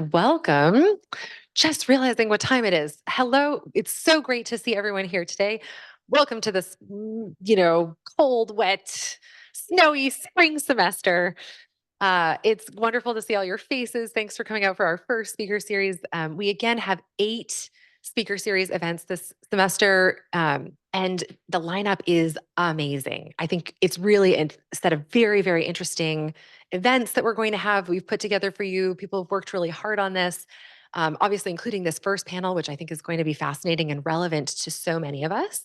and welcome. Just realizing what time it is. Hello. It's so great to see everyone here today. Welcome to this, cold, wet, snowy spring semester. It's wonderful to see all your faces. Thanks for coming out for our first speaker series. We again have 8 speaker series events this semester, and the lineup is amazing. I think it's really a set of very, very interesting events that we're going to have. We've put together for you. People have worked really hard on this, obviously, including this first panel, which I think is going to be fascinating and relevant to so many of us.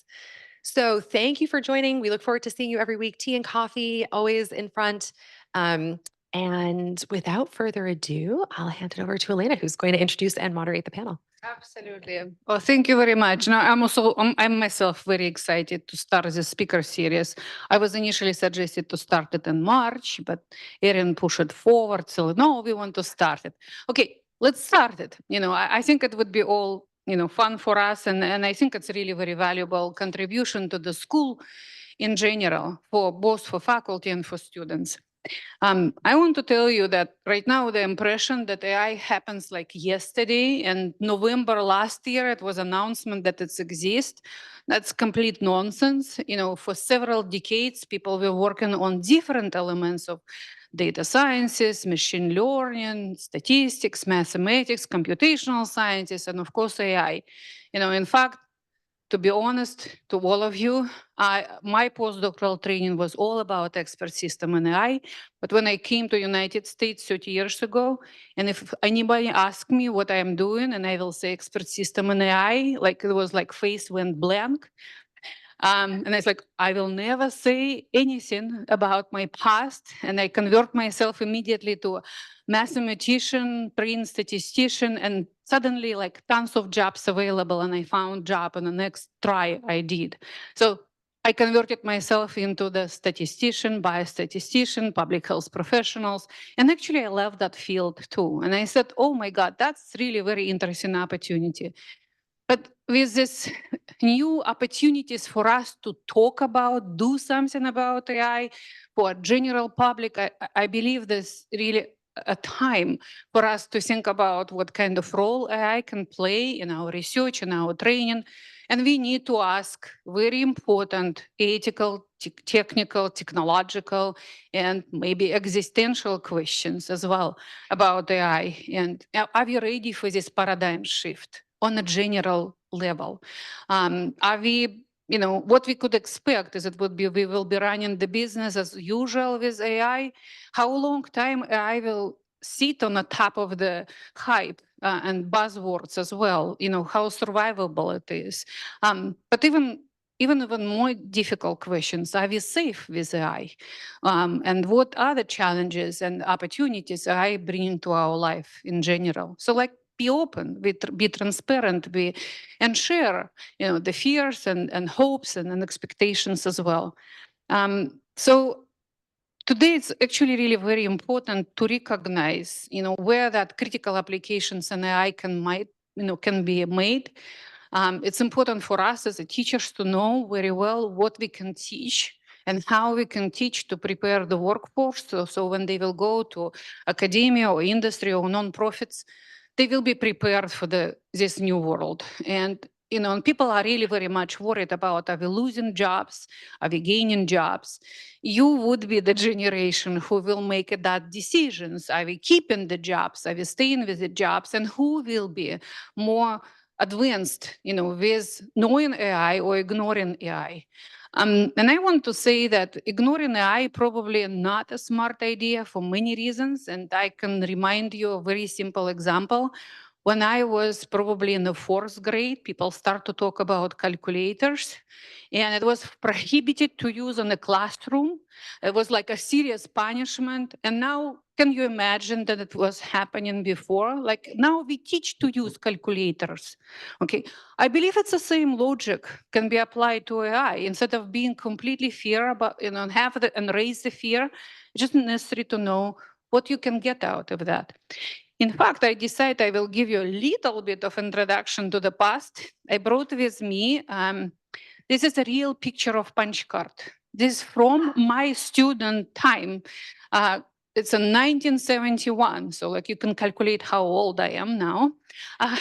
So, thank you for joining. We look forward to seeing you every week. Tea and coffee always in front. And without further ado, I'll hand it over to Elena, who's going to introduce and moderate the panel. Absolutely. Well, thank you very much. Now, I'm myself very excited to start this speaker series. I was initially suggested to start it in March, but Erin pushed it forward. So no, we want to start it. Okay, let's start it. I think it would be all, fun for us. And I think it's really very valuable contribution to the school in general, for both for faculty and for students. I want to tell you that right now the impression that AI happens like yesterday and November last year, it was announcement that it exists. That's complete nonsense. For several decades, people were working on different elements of data sciences, machine learning, statistics, mathematics, computational sciences, and of course AI. In fact, to be honest, to all of you, my postdoctoral training was all about expert system and AI. But when I came to United States 30 years ago, and if anybody asked me what I am doing, and I will say expert system and AI, like it was like face went blank. And it's like, I will never say anything about my past. And I convert myself immediately to a mathematician, trained statistician, and suddenly like tons of jobs available. And I found job on the next try I did. So I converted myself into the statistician, biostatistician, public health professionals. And actually I love that field too. And I said, oh my God, that's really a very interesting opportunity. But with this new opportunities for us to talk about, do something about AI for general public, I believe there's really a time for us to think about what kind of role AI can play in our research and our training. And we need to ask very important ethical, technical, technological, and maybe existential questions as well about AI. And are we ready for this paradigm shift on a general level? Are we, what we could expect is it would be, we will be running the business as usual with AI. How long time AI will sit on the top of the hype and buzzwords as well, how survivable it is. But even more difficult questions, are we safe with AI? And what are the challenges and opportunities AI bring to our life in general? So like, be open, be transparent, and share, the fears and hopes and expectations as well. So today it's actually really very important to recognize, where that critical applications in AI can be made. It's important for us as teachers to know very well what we can teach and how we can teach to prepare the workforce. So when they will go to academia or industry or nonprofits, they will be prepared for this new world. And people are really very much worried about, are we losing jobs? Are we gaining jobs? You would be the generation who will make that decisions. Are we keeping the jobs? Are we staying with the jobs? And who will be more advanced, with knowing AI or ignoring AI? And I want to say that ignoring AI probably not a smart idea for many reasons. And I can remind you a very simple example. When I was probably in the 4th grade, people start to talk about calculators, and it was prohibited to use in the classroom. It was like a serious punishment. And now, can you imagine that it was happening before? Like now we teach to use calculators. Okay, I believe it's the same logic can be applied to AI. Instead of being completely fear about, and raise the fear, it's just necessary to know what you can get out of that. In fact, I decided I will give you a little bit of introduction to the past. I brought with me, this is a real picture of punch card. This is from my student time. it's a 1971, so like you can calculate how old I am now. Uh,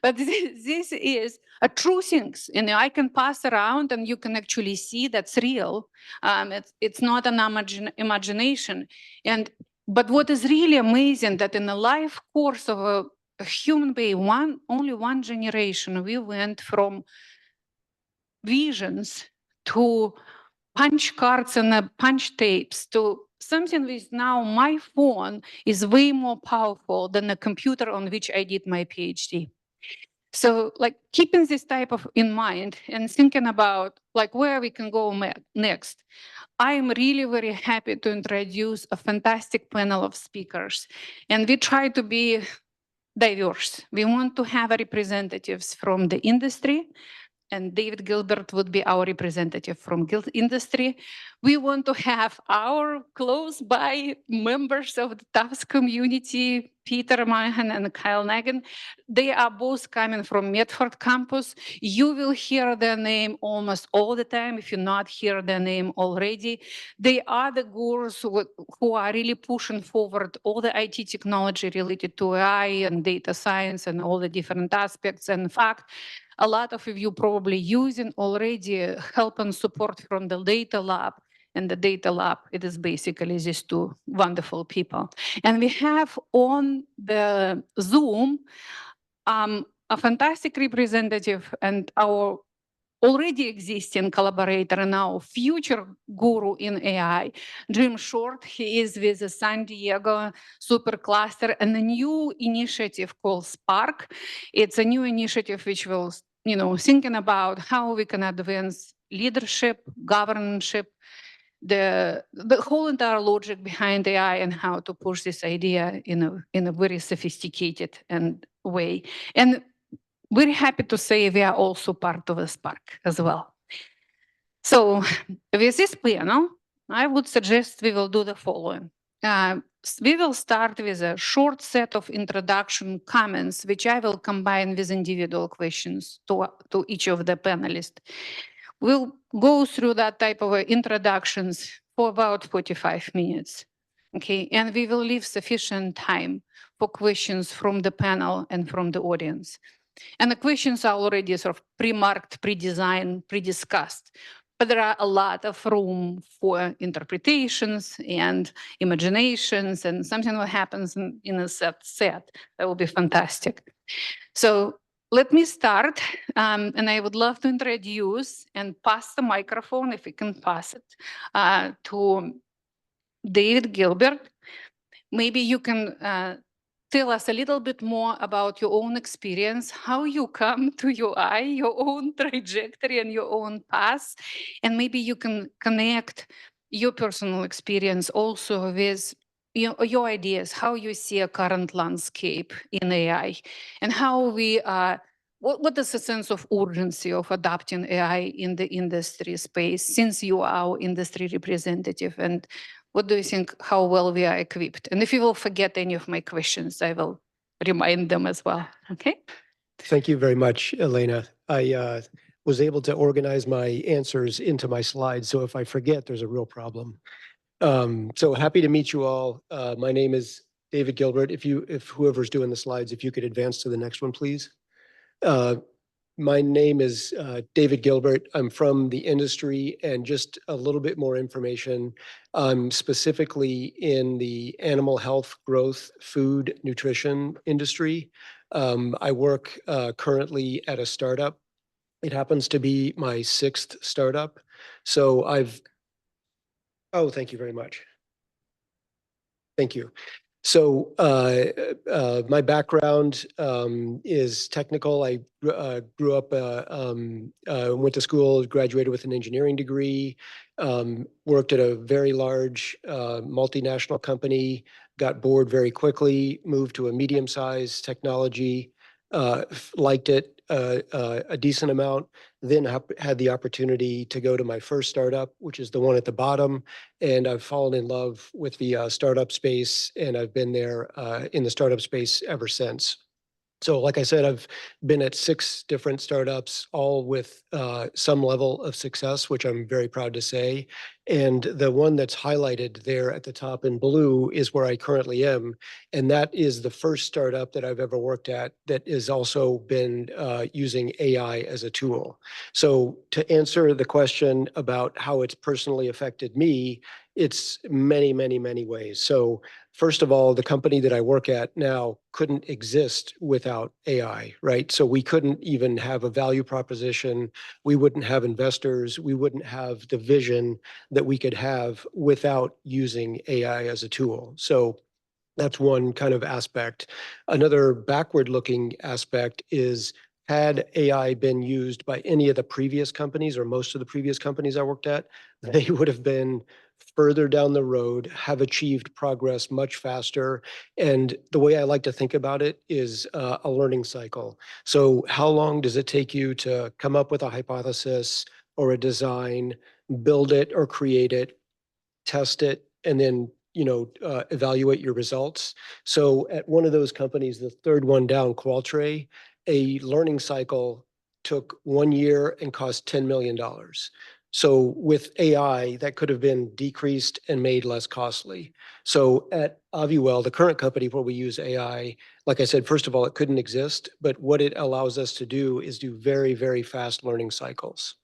but this is a true things, and I can pass around, and you can actually see that's real. It's not an imagination. But what is really amazing that in the life course of a human being, only one generation, we went from visions to punch cards and punch tapes to something which now my phone is way more powerful than the computer on which I did my PhD. So like keeping this type of in mind and thinking about like where we can go next, I am really very happy to introduce a fantastic panel of speakers. And we try to be diverse. We want to have representatives from the industry, and David Gilbert would be our representative from industry. We want to have our close by members of the Tufts community, Peter Monahan and Kyle Nagin. They are both coming from Medford campus. You will hear their name almost all the time if you not hear their name already. They are the gurus who are really pushing forward all the IT technology related to AI and data science and all the different aspects. And in fact, a lot of you probably using already help and support from the data lab. And the data lab, it is basically these two wonderful people. And we have on the Zoom a fantastic representative and our already existing collaborator and now future guru in AI, Jim Short. He is with the San Diego Supercluster and a new initiative called Spark. It's a new initiative which will, thinking about how we can advance leadership, governance, the whole entire logic behind AI and how to push this idea in a very sophisticated and way. And we're happy to say we are also part of the Spark as well. So with this panel, I would suggest we will do the following. We will start with a short set of introduction comments, which I will combine with individual questions to each of the panelists. We'll go through that type of introductions for about 45 minutes. Okay, and we will leave sufficient time for questions from the panel and from the audience. And the questions are already sort of pre-marked, pre-designed, pre-discussed. But there are a lot of room for interpretations and imaginations, and something that happens in a set. That will be fantastic. So let me start, and I would love to introduce and pass the microphone, if we can pass it, to David Gilbert. Maybe you can tell us a little bit more about your own experience, how you come to UI, your own trajectory and your own path. And maybe you can connect your personal experience also with your ideas, how you see a current landscape in AI, and how we are, what is the sense of urgency of adopting AI in the industry space, since you are our industry representative, and what do you think, how well we are equipped? And if you will forget any of my questions, I will remind them as well, okay? Thank you very much, Elena. I was able to organize my answers into my slides, so if I forget, there's a real problem. So happy to meet you all. My name is David Gilbert. If whoever's doing the slides, if you could advance to the next one, please. My name is David Gilbert. I'm from the industry, and just a little bit more information. I'm specifically in the animal health, growth, food, nutrition industry. I work currently at a startup. It happens to be my 6th startup. So oh, thank you very much. Thank you. So my background is technical. I grew up, went to school, graduated with an engineering degree, worked at a very large multinational company, got bored very quickly, moved to a medium-sized technology, liked it a decent amount, then had the opportunity to go to my first startup, which is the one at the bottom. And I've fallen in love with the startup space, and I've been there in the startup space ever since. So like I said, I've been at 6 different startups, all with some level of success, which I'm very proud to say. And the one that's highlighted there at the top in blue is where I currently am. And that is the first startup that I've ever worked at that has also been using AI as a tool. So to answer the question about how it's personally affected me, it's many, many, many ways. So first of all, the company that I work at now couldn't exist without AI, right? So we couldn't even have a value proposition. We wouldn't have investors. We wouldn't have the vision that we could have without using AI as a tool. So that's one kind of aspect. Another backward-looking aspect is, had AI been used by any of the previous companies or most of the previous companies I worked at, they would have been further down the road, have achieved progress much faster. And the way I like to think about it is a learning cycle. So how long does it take you to come up with a hypothesis or a design, build it or create it, test it, and then evaluate your results? So at one of those companies, the third one down, Qualtray, a learning cycle took 1 year and cost $10 million. So with AI, that could have been decreased and made less costly. So at Aviwell, the current company where we use AI, like I said, first of all, it couldn't exist, but what it allows us to do is do very, very fast learning cycles.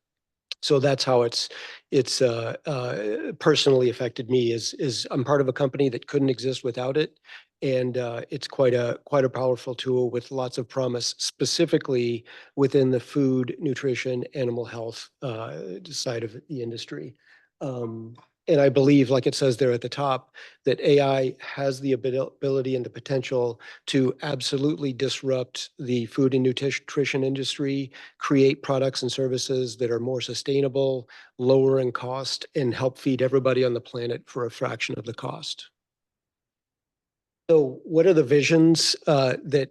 So that's how it's personally affected me. Is I'm part of a company that couldn't exist without it, and it's quite a powerful tool with lots of promise, specifically within the food, nutrition, animal health side of the industry. And I believe, like it says there at the top, that AI has the ability and the potential to absolutely disrupt the food and nutrition industry, create products and services that are more sustainable, lower in cost, and help feed everybody on the planet for a fraction of the cost. So what are the visions that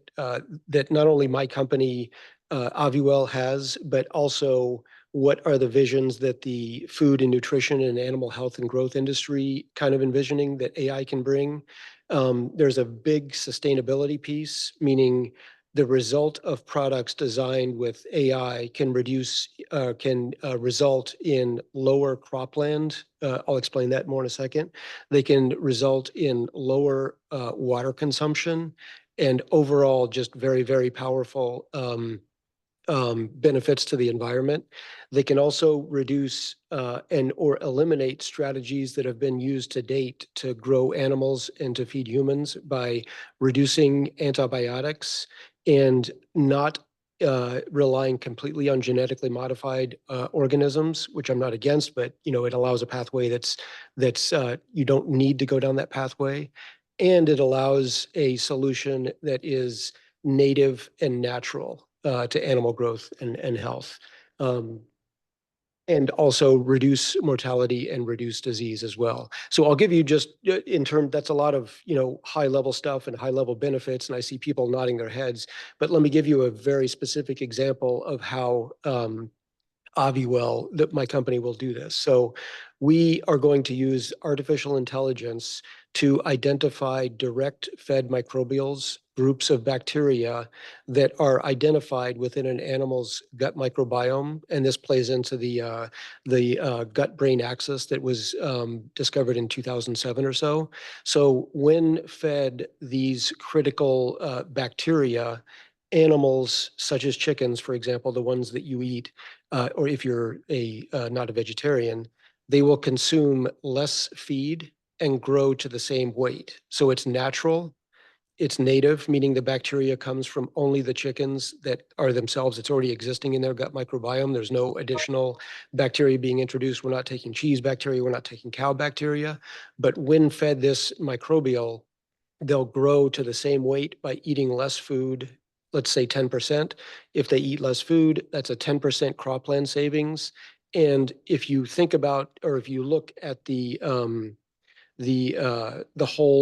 not only my company, Aviwell, has, but also what are the visions that the food and nutrition and animal health and growth industry kind of envisioning that AI can bring? There's a big sustainability piece, meaning the result of products designed with AI can result in lower cropland. I'll explain that more in a second. They can result in lower water consumption and overall just very, very powerful benefits to the environment. They can also reduce or eliminate strategies that have been used to date to grow animals and to feed humans by reducing antibiotics and not relying completely on genetically modified organisms, which I'm not against, but it allows a pathway that's you don't need to go down that pathway, and it allows a solution that is native and natural to animal growth and health. And also reduce mortality and reduce disease as well. So I'll give you just that's a lot of, high level stuff and high level benefits, and I see people nodding their heads, but let me give you a very specific example of how Aviwell, that my company will do this. So we are going to use artificial intelligence to identify direct fed microbials, groups of bacteria that are identified within an animal's gut microbiome. And this plays into the gut-brain axis that was discovered in 2007 or so. So when fed these critical bacteria, animals such as chickens, for example, the ones that you eat, or if you're not a vegetarian, they will consume less feed and grow to the same weight. So it's natural, it's native, meaning the bacteria comes from only the chickens that are themselves, it's already existing in their gut microbiome. There's no additional bacteria being introduced. We're not taking cheese bacteria, we're not taking cow bacteria. But when fed this microbial, they'll grow to the same weight by eating less food, let's say 10%. If they eat less food, that's a 10% cropland savings. And if you think about, or if you look at the whole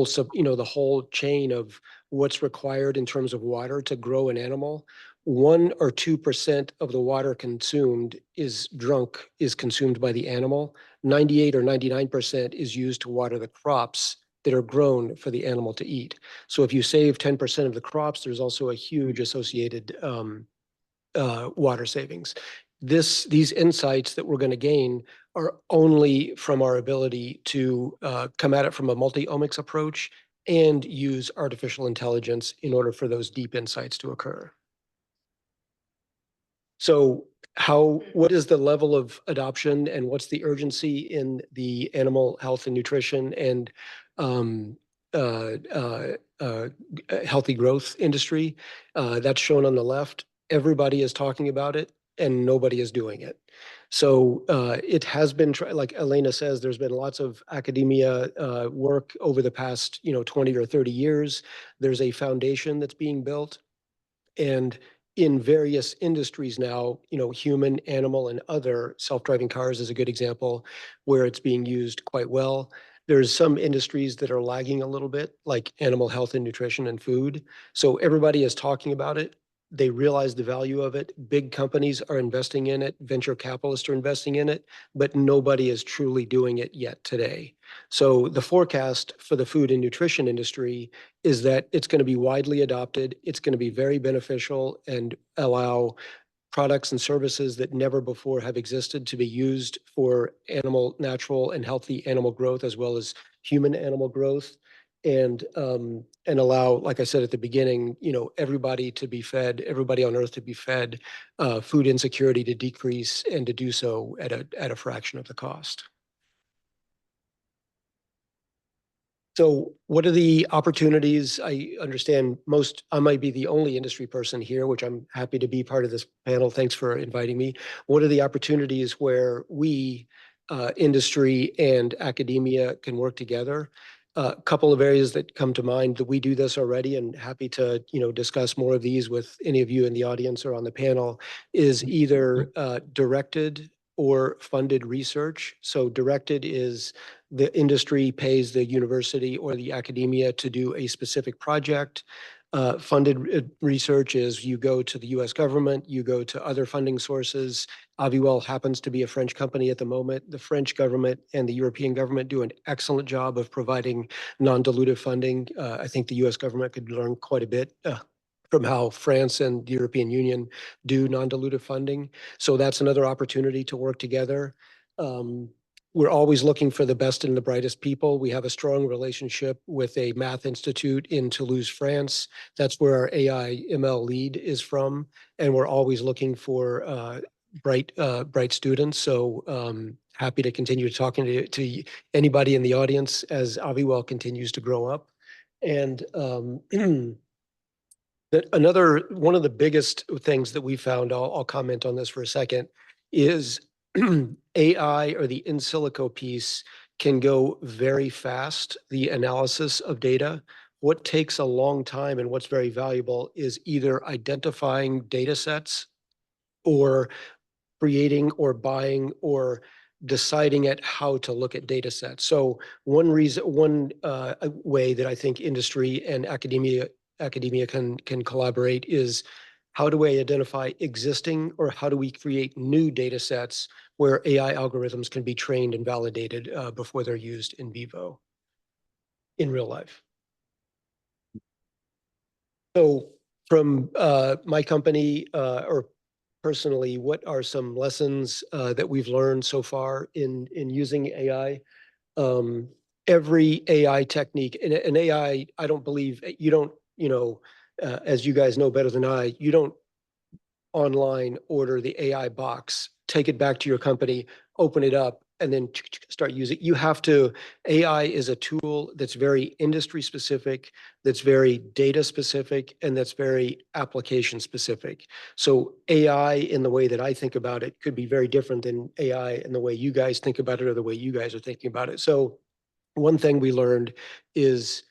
the whole chain of what's required in terms of water to grow an animal, 1 or 2% of the water consumed is consumed by the animal. 98 or 99% is used to water the crops that are grown for the animal to eat. So if you save 10% of the crops, there's also a huge associated water savings. These insights that we're going to gain are only from our ability to come at it from a multi-omics approach and use artificial intelligence in order for those deep insights to occur. So what is the level of adoption and what's the urgency in the animal health and nutrition and healthy growth industry? That's shown on the left. Everybody is talking about it and nobody is doing it. So it has been, like Elena says, there's been lots of academia work over the past 20 or 30 years. There's a foundation that's being built. And in various industries now, human, animal, and other, self-driving cars is a good example where it's being used quite well. There's some industries that are lagging a little bit, like animal health and nutrition and food. So everybody is talking about it. They realize the value of it. Big companies are investing in it. Venture capitalists are investing in it, but nobody is truly doing it yet today. So the forecast for the food and nutrition industry is that it's going to be widely adopted. It's going to be very beneficial and allow products and services that never before have existed to be used for natural and healthy animal growth, as well as human animal growth, and allow, like I said at the beginning, everybody to be fed, everybody on Earth to be fed, food insecurity to decrease, and to do so at a fraction of the cost. So what are the opportunities? I understand I might be the only industry person here, which I'm happy to be part of this panel. Thanks for inviting me. What are the opportunities where we, industry and academia, can work together? A couple of areas that come to mind that we do this already, and happy to discuss more of these with any of you in the audience or on the panel, is either directed or funded research. So directed is the industry pays the university or the academia to do a specific project. Funded research is you go to the US government, you go to other funding sources. Aviwell happens to be a French company at the moment. The French government and the European government do an excellent job of providing non-dilutive funding. I think the US government could learn quite a bit from how France and the European Union do non-dilutive funding. So that's another opportunity to work together. We're always looking for the best and the brightest people. We have a strong relationship with a math institute in Toulouse, France. That's where our AI ML lead is from. And we're always looking for bright students. So happy to continue talking to anybody in the audience as Aviwell continues to grow up. And one of the biggest things that we found, I'll comment on this for a second, is AI, or the in silico piece, can go very fast, the analysis of data. What takes a long time and what's very valuable is either identifying data sets or creating or buying or deciding at how to look at data sets. So one way that I think industry and academia can collaborate is, how do we identify existing or how do we create new data sets where AI algorithms can be trained and validated before they're used in vivo in real life? So from my company or personally, what are some lessons that we've learned so far in using AI? Every AI technique, and AI, I don't believe, you don't, as you guys know better than I, you don't online order the AI box, take it back to your company, open it up, and then start using it. You have to, AI is a tool that's very industry specific, that's very data specific, and that's very application specific. So AI, in the way that I think about it, could be very different than AI in the way you guys think about it or the way you guys are thinking about it. So one thing we learned is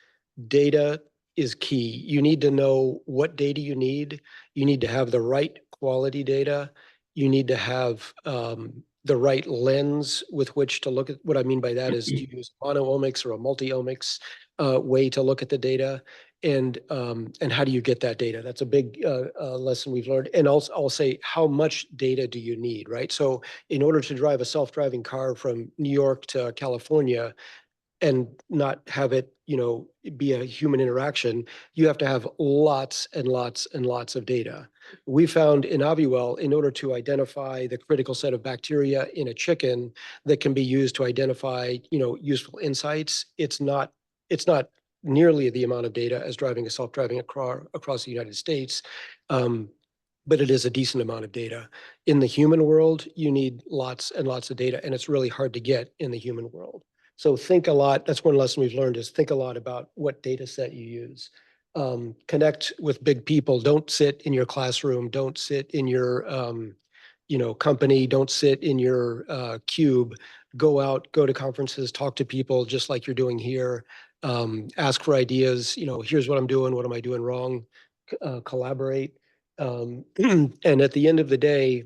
data is key. You need to know what data you need. You need to have the right quality data. You need to have the right lens with which to look at. What I mean by that is to use mono-omics or a multi-omics way to look at the data. And how do you get that data? That's a big lesson we've learned. And also, I'll say, how much data do you need, right? So in order to drive a self-driving car from New York to California, and not have it, be a human interaction, you have to have lots and lots and lots of data. We found in Aviwell, in order to identify the critical set of bacteria in a chicken that can be used to identify, useful insights, it's not nearly the amount of data as driving a self-driving car across the United States. But it is a decent amount of data. In the human world, you need lots and lots of data, and it's really hard to get in the human world. So think a lot. That's one lesson we've learned, is think a lot about what data set you use. Connect with big people. Don't sit in your classroom. Don't sit in your company. Don't sit in your cube. Go out, go to conferences, talk to people just like you're doing here. Ask for ideas. Here's what I'm doing. What am I doing wrong? Collaborate. And at the end of the day,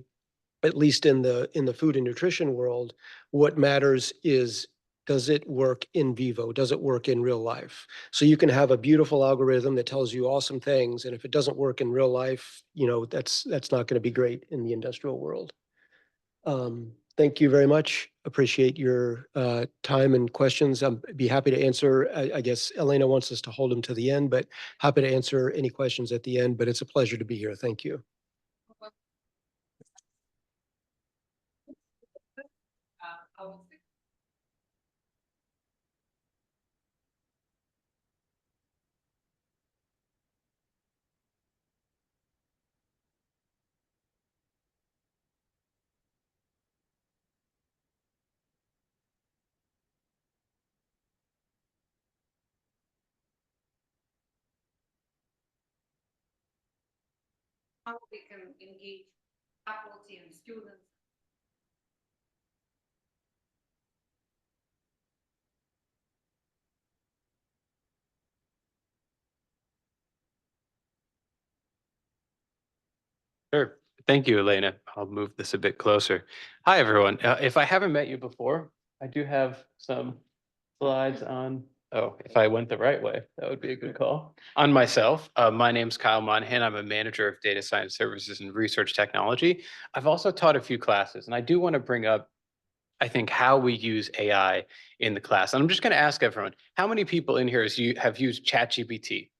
at least in the food and nutrition world, what matters is, does it work in vivo? Does it work in real life? So you can have a beautiful algorithm that tells you awesome things, and if it doesn't work in real life, that's not going to be great in the industrial world. Thank you very much. Appreciate your time and questions. I'd be happy to answer. I guess Elena wants us to hold them to the end, but happy to answer any questions at the end. But it's a pleasure to be here. Thank you. How we can engage faculty and students. Sure. Thank you, Elena. I'll move this a bit closer. Hi, everyone. If I haven't met you before, I do have some slides on, oh, if I went the right way, that would be a good call. On myself, my name's Kyle Monahan. I'm a manager of data science services and research technology. I've also taught a few classes, and I do want to bring up, I think, how we use AI in the class. And I'm just going to ask everyone, how many people in here have used ChatGPT?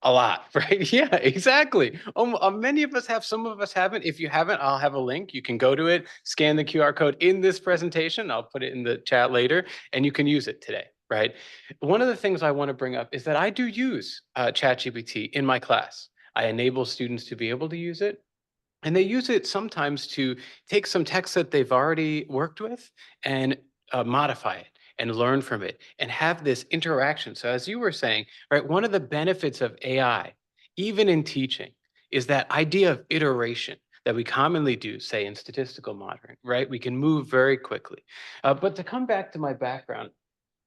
A lot, right? Yeah, exactly. Many of us have, some of us haven't. If you haven't, I'll have a link. You can go to it, scan the QR code in this presentation. I'll put it in the chat later, and you can use it today, right? One of the things I want to bring up is that I do use ChatGPT in my class. I enable students to be able to use it. And they use it sometimes to take some text that they've already worked with and modify it and learn from it and have this interaction. So as you were saying, right, one of the benefits of AI, even in teaching, is that idea of iteration that we commonly do, say, in statistical modeling, right? We can move very quickly. But to come back to my background,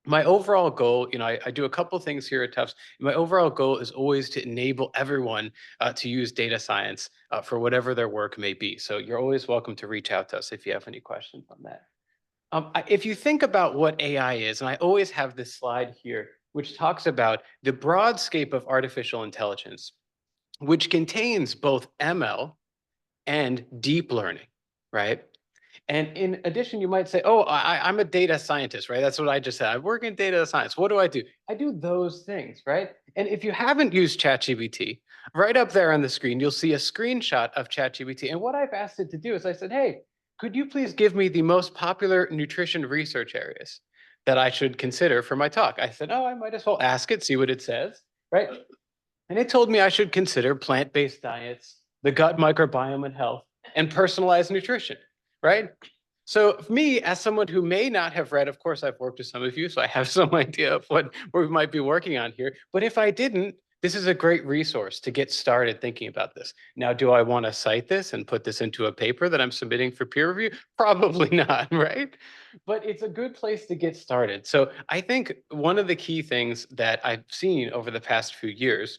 my overall goal, I do a couple things here at Tufts. My overall goal is always to enable everyone to use data science for whatever their work may be. So you're always welcome to reach out to us if you have any questions on that. If you think about what AI is, and I always have this slide here, which talks about the broad scope of artificial intelligence, which contains both ML and deep learning, right? And in addition, you might say, oh, I'm a data scientist, right? That's what I just said. I work in data science. What do? I do those things, right? And if you haven't used ChatGPT, right up there on the screen, you'll see a screenshot of ChatGPT. And what I've asked it to do is I said, hey, could you please give me the most popular nutrition research areas that I should consider for my talk? I said, oh, I might as well ask it, see what it says, right? And it told me I should consider plant-based diets, the gut microbiome and health, and personalized nutrition, right? So for me, as someone who may not have read, of course, I've worked with some of you, so I have some idea of what we might be working on here. But if I didn't, this is a great resource to get started thinking about this. Now, do I want to cite this and put this into a paper that I'm submitting for peer review? Probably not, right? But it's a good place to get started. So I think one of the key things that I've seen over the past few years,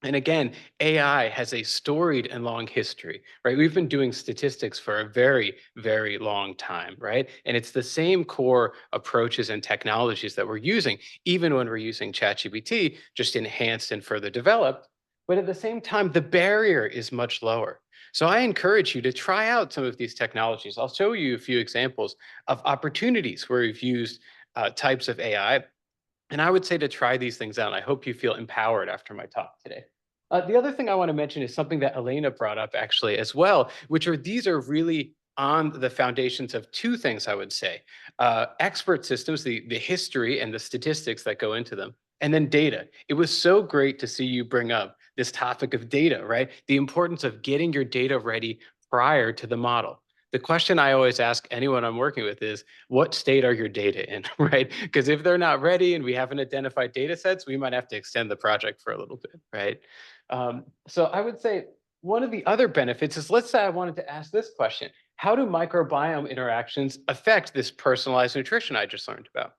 and again, AI has a storied and long history, right? We've been doing statistics for a very, very long time, right? And it's the same core approaches and technologies that we're using, even when we're using ChatGPT, just enhanced and further developed. But at the same time, the barrier is much lower. So I encourage you to try out some of these technologies. I'll show you a few examples of opportunities where we've used types of AI. And I would say to try these things out. I hope you feel empowered after my talk today. The other thing I want to mention is something that Elena brought up actually as well, which are these are really on the foundations of two things, I would say. Expert systems, the history and the statistics that go into them, and then data. It was so great to see you bring up this topic of data, right? The importance of getting your data ready prior to the model. The question I always ask anyone I'm working with is, what state are your data in, right? Because if they're not ready and we haven't identified data sets, we might have to extend the project for a little bit, right? So I would say one of the other benefits is, let's say I wanted to ask this question: how do microbiome interactions affect this personalized nutrition I just learned about?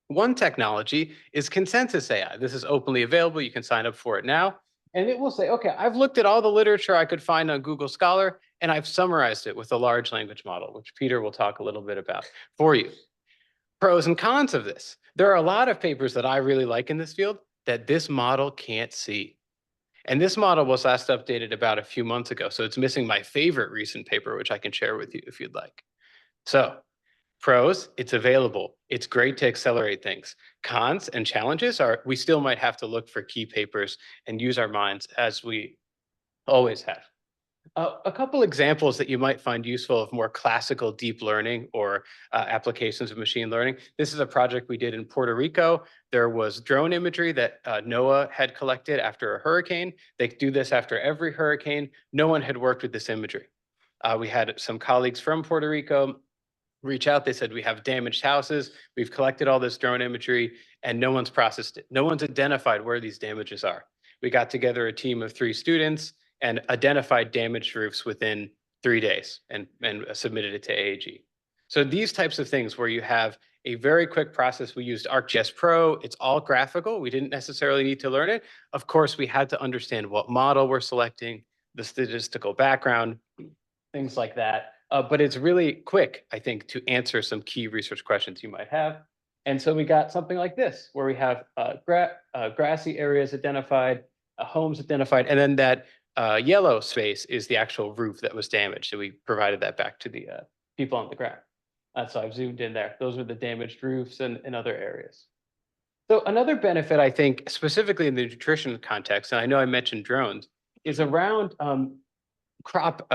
One technology is consensus AI. This is openly available. You can sign up for it now. And it will say, okay, I've looked at all the literature I could find on Google Scholar, and I've summarized it with a large language model, which Peter will talk a little bit about for you. Pros and cons of this. There are a lot of papers that I really like in this field that this model can't see. And this model was last updated about a few months ago. So it's missing my favorite recent paper, which I can share with you if you'd like. So pros, it's available. It's great to accelerate things. Cons and challenges are we still might have to look for key papers and use our minds as we always have. A couple examples that you might find useful of more classical deep learning or applications of machine learning. This is a project we did in Puerto Rico. There was drone imagery that NOAA had collected after a hurricane. They do this after every hurricane. No one had worked with this imagery. We had some colleagues from Puerto Rico reach out. They said, we have damaged houses. We've collected all this drone imagery and no one's processed it. No one's identified where these damages are. We got together a team of 3 students and identified damaged roofs within 3 days and submitted it to AAG. So these types of things where you have a very quick process, we used ArcGIS Pro. It's all graphical. We didn't necessarily need to learn it. Of course, we had to understand what model we're selecting, the statistical background, things like that. But it's really quick, I think, to answer some key research questions you might have. And so we got something like this, where we have grassy areas identified, homes identified, and then that yellow space is the actual roof that was damaged. So we provided that back to the people on the ground. So I've zoomed in there. Those are the damaged roofs and other areas. So another benefit, I think, specifically in the nutrition context, and I know I mentioned drones, is around crop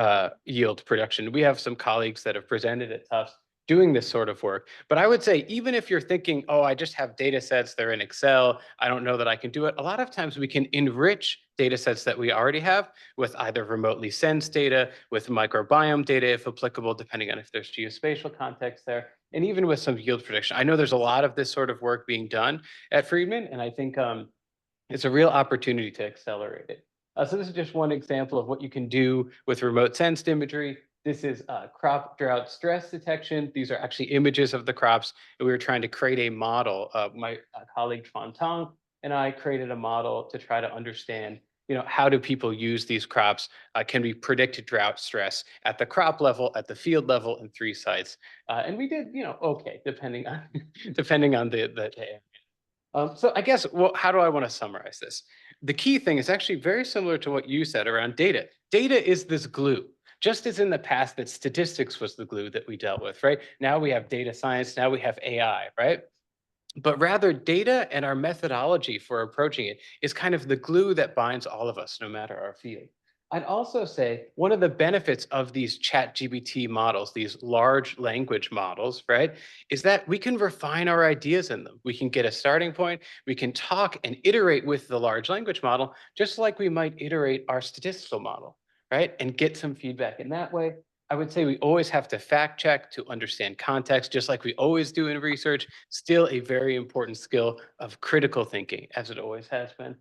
yield production. We have some colleagues that have presented at Tufts doing this sort of work. But I would say, even if you're thinking, oh, I just have data sets, they're in Excel, I don't know that I can do it. A lot of times we can enrich data sets that we already have with either remotely sensed data, with microbiome data, if applicable, depending on if there's geospatial context there, and even with some yield prediction. I know there's a lot of this sort of work being done at Friedman, and I think it's a real opportunity to accelerate it. So this is just one example of what you can do with remote sensed imagery. This is crop drought stress detection. These are actually images of the crops. And we were trying to create a model. My colleague Fontang and I created a model to try to understand, how do people use these crops? Can we predict drought stress at the crop level, at the field level in 3 sites? And we did, okay, depending on the area. So I guess, how do I want to summarize this? The key thing is actually very similar to what you said around data. Data is this glue. Just as in the past that statistics was the glue that we dealt with, right? Now we have data science, now we have AI, right? But rather data and our methodology for approaching it is kind of the glue that binds all of us, no matter our field. I'd also say one of the benefits of these ChatGPT models, these large language models, right, is that we can refine our ideas in them. We can get a starting point. We can talk and iterate with the large language model, just like we might iterate our statistical model, right, and get some feedback in that way. I would say we always have to fact check to understand context, just like we always do in research. Still a very important skill of critical thinking, as it always has been.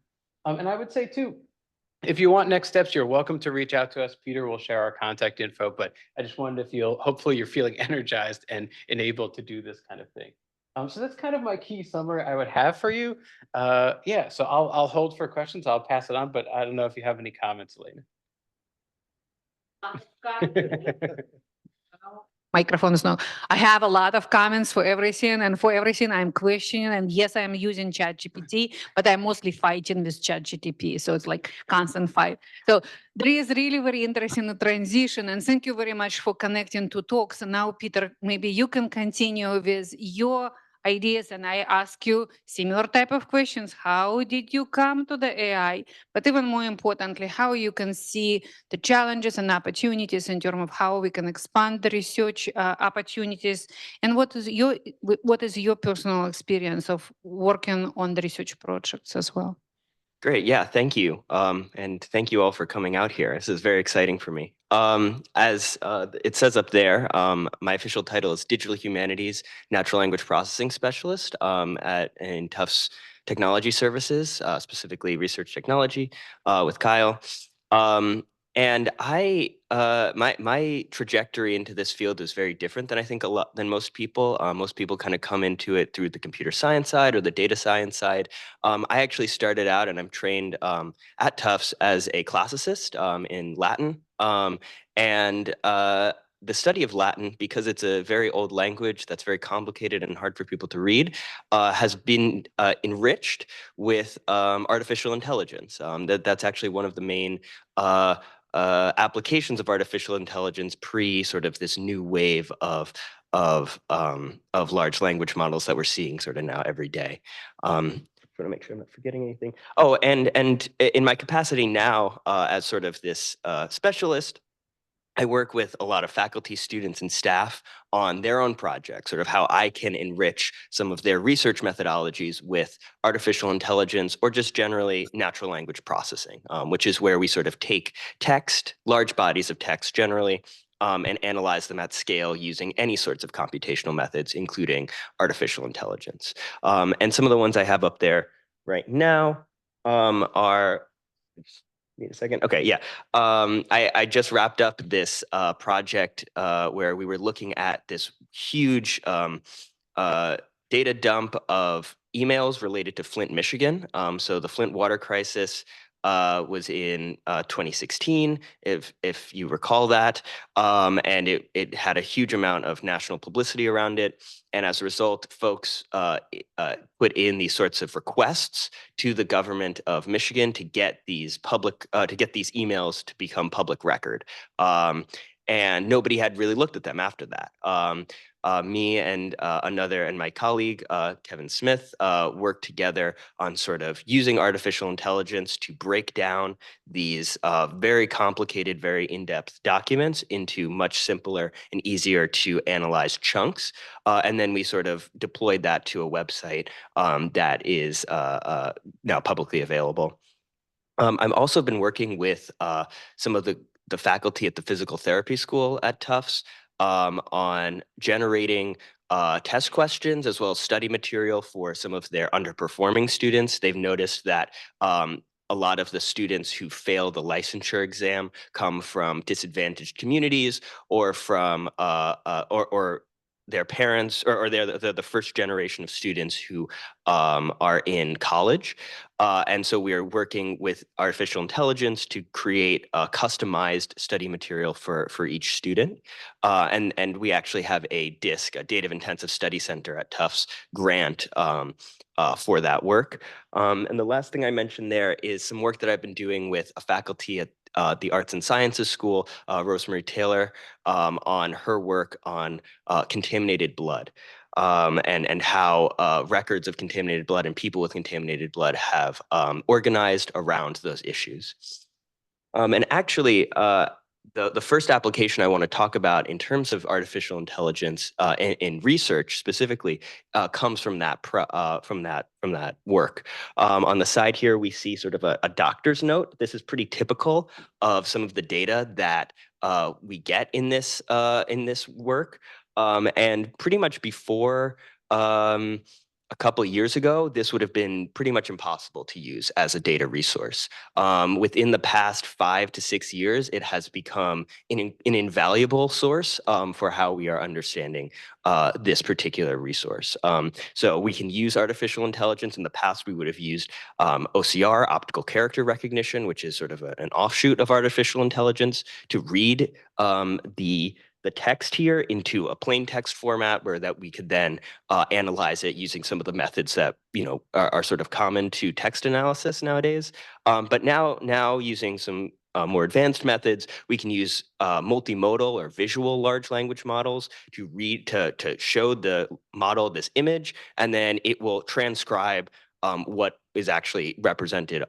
And I would say too, if you want next steps, you're welcome to reach out to us. Peter will share our contact info, but I just wanted to feel, hopefully you're feeling energized and enabled to do this kind of thing. So that's kind of my key summary I would have for you. Yeah, so I'll hold for questions. I'll pass it on, but I don't know if you have any comments, Elena. Microphones, no. I have a lot of comments for everything, and for everything I'm questioning. And yes, I'm using ChatGPT, but I'm mostly fighting with ChatGPT. So it's like constant fight. So there is really very interesting transition. And thank you very much for connecting 2 talks. And now, Peter, maybe you can continue with your ideas and I ask you similar type of questions. How did you come to the AI? But even more importantly, how you can see the challenges and opportunities in terms of how we can expand the research opportunities, and what is your personal experience of working on the research projects as well? Great. Yeah, thank you. And thank you all for coming out here. This is very exciting for me. As it says up there, my official title is Digital Humanities Natural Language Processing Specialist in Tufts Technology Services, specifically Research Technology with Kyle. And my trajectory into this field is very different than I think than most people. Most people kind of come into it through the computer science side or the data science side. I actually started out, and I'm trained at Tufts as a classicist in Latin. The study of Latin, because it's a very old language that's very complicated and hard for people to read, has been enriched with artificial intelligence. That's actually one of the main applications of artificial intelligence pre sort of this new wave of large language models that we're seeing sort of now every day. Trying to make sure I'm not forgetting anything. Oh, and in my capacity now as sort of this specialist, I work with a lot of faculty, students, and staff on their own projects, sort of how I can enrich some of their research methodologies with artificial intelligence or just generally natural language processing, which is where we sort of take text, large bodies of text generally, and analyze them at scale using any sorts of computational methods, including artificial intelligence. And some of the ones I have up there right now are, need a second. Okay, yeah. I just wrapped up this project where we were looking at this huge data dump of emails related to Flint, Michigan. So the Flint water crisis was in 2016, if you recall that, and it had a huge amount of national publicity around it. And as a result, folks put in these sorts of requests to the government of Michigan to get these emails to become public record. And nobody had really looked at them after that. Me and my colleague, Kevin Smith, worked together on sort of using artificial intelligence to break down these very complicated, very in-depth documents into much simpler and easier to analyze chunks. And then we sort of deployed that to a website that is now publicly available. I've also been working with some of the faculty at the physical therapy school at Tufts on generating test questions as well as study material for some of their underperforming students. They've noticed that a lot of the students who fail the licensure exam come from disadvantaged communities or from or their parents, or they're the first generation of students who are in college. And so we are working with artificial intelligence to create a customized study material for each student. And we actually have a DISC, a Data Intensive Study Center at Tufts grant for that work. And the last thing I mentioned there is some work that I've been doing with a faculty at the Arts and Sciences School, Rosemary Taylor, on her work on contaminated blood. And how records of contaminated blood and people with contaminated blood have organized around those issues. And actually, the first application I want to talk about in terms of artificial intelligence in research specifically comes from that work. On the side here, we see sort of a doctor's note. This is pretty typical of some of the data that we get in this work. And pretty much before a couple of years ago, this would have been pretty much impossible to use as a data resource. Within the past 5 to 6 years, it has become an invaluable source for how we are understanding this particular resource. So we can use artificial intelligence. In the past, we would have used OCR, optical character recognition, which is sort of an offshoot of artificial intelligence, to read the text here into a plain text format where that we could then analyze it using some of the methods that are sort of common to text analysis nowadays. But now using some more advanced methods, we can use multimodal or visual large language models to show the model this image, and then it will transcribe what is actually represented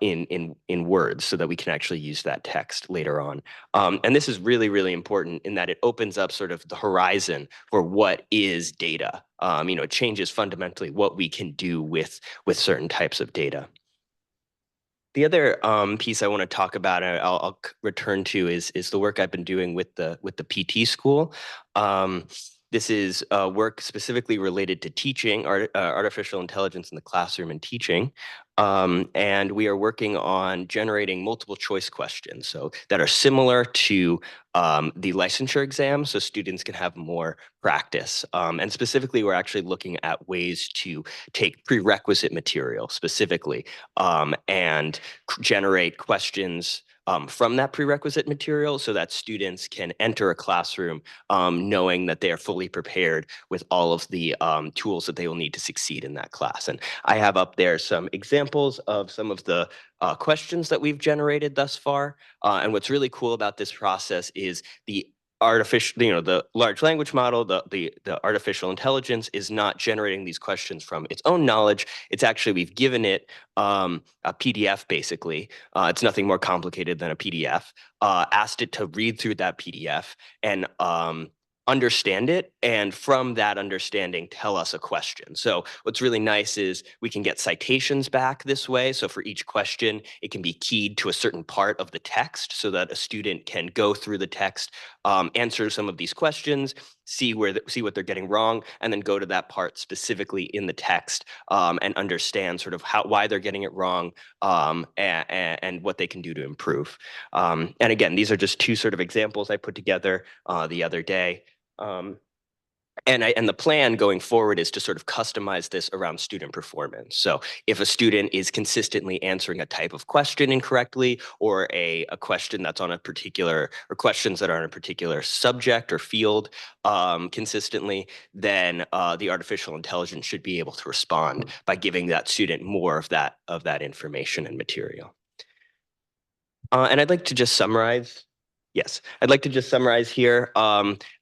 in words, so that we can actually use that text later on. And this is really, really important in that it opens up sort of the horizon for what is data. It changes fundamentally what we can do with certain types of data. The other piece I want to talk about, and I'll return to, is the work I've been doing with the PT school. This is work specifically related to teaching, artificial intelligence in the classroom and teaching. And we are working on generating multiple choice questions, so that are similar to the licensure exam, so students can have more practice. And specifically, we're actually looking at ways to take prerequisite material specifically and generate questions from that prerequisite material, so that students can enter a classroom knowing that they are fully prepared with all of the tools that they will need to succeed in that class. And I have up there some examples of some of the questions that we've generated thus far. And what's really cool about this process is the large language model, the artificial intelligence is not generating these questions from its own knowledge. It's actually, we've given it a PDF, basically. It's nothing more complicated than a PDF. Asked it to read through that PDF and understand it, and from that understanding, tell us a question. So what's really nice is we can get citations back this way. So for each question, it can be keyed to a certain part of the text, so that a student can go through the text, answer some of these questions, see what they're getting wrong, and then go to that part specifically in the text and understand sort of why they're getting it wrong, and what they can do to improve. And again, these are just two sort of examples I put together the other day. And the plan going forward is to sort of customize this around student performance. So if a student is consistently answering a type of question incorrectly, or a question that's on a particular, or questions that are on a particular subject or field consistently, then the artificial intelligence should be able to respond by giving that student more of that information and material. And I'd like to just summarize. Yes, I'd like to just summarize here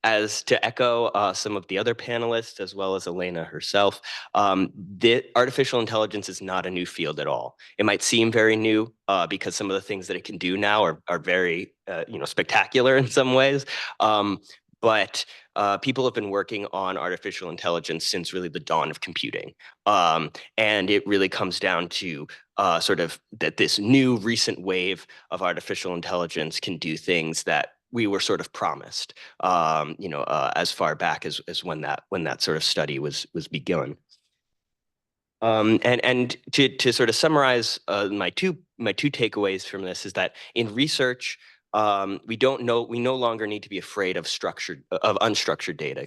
as to echo some of the other panelists, as well as Elena herself. The artificial intelligence is not a new field at all. It might seem very new because some of the things that it can do now are very spectacular in some ways. But people have been working on artificial intelligence since really the dawn of computing. And it really comes down to sort of that this new recent wave of artificial intelligence can do things that we were sort of promised, as far back as when that sort of study was begun. And to sort of summarize my two takeaways from this is that in research, we no longer need to be afraid of unstructured data,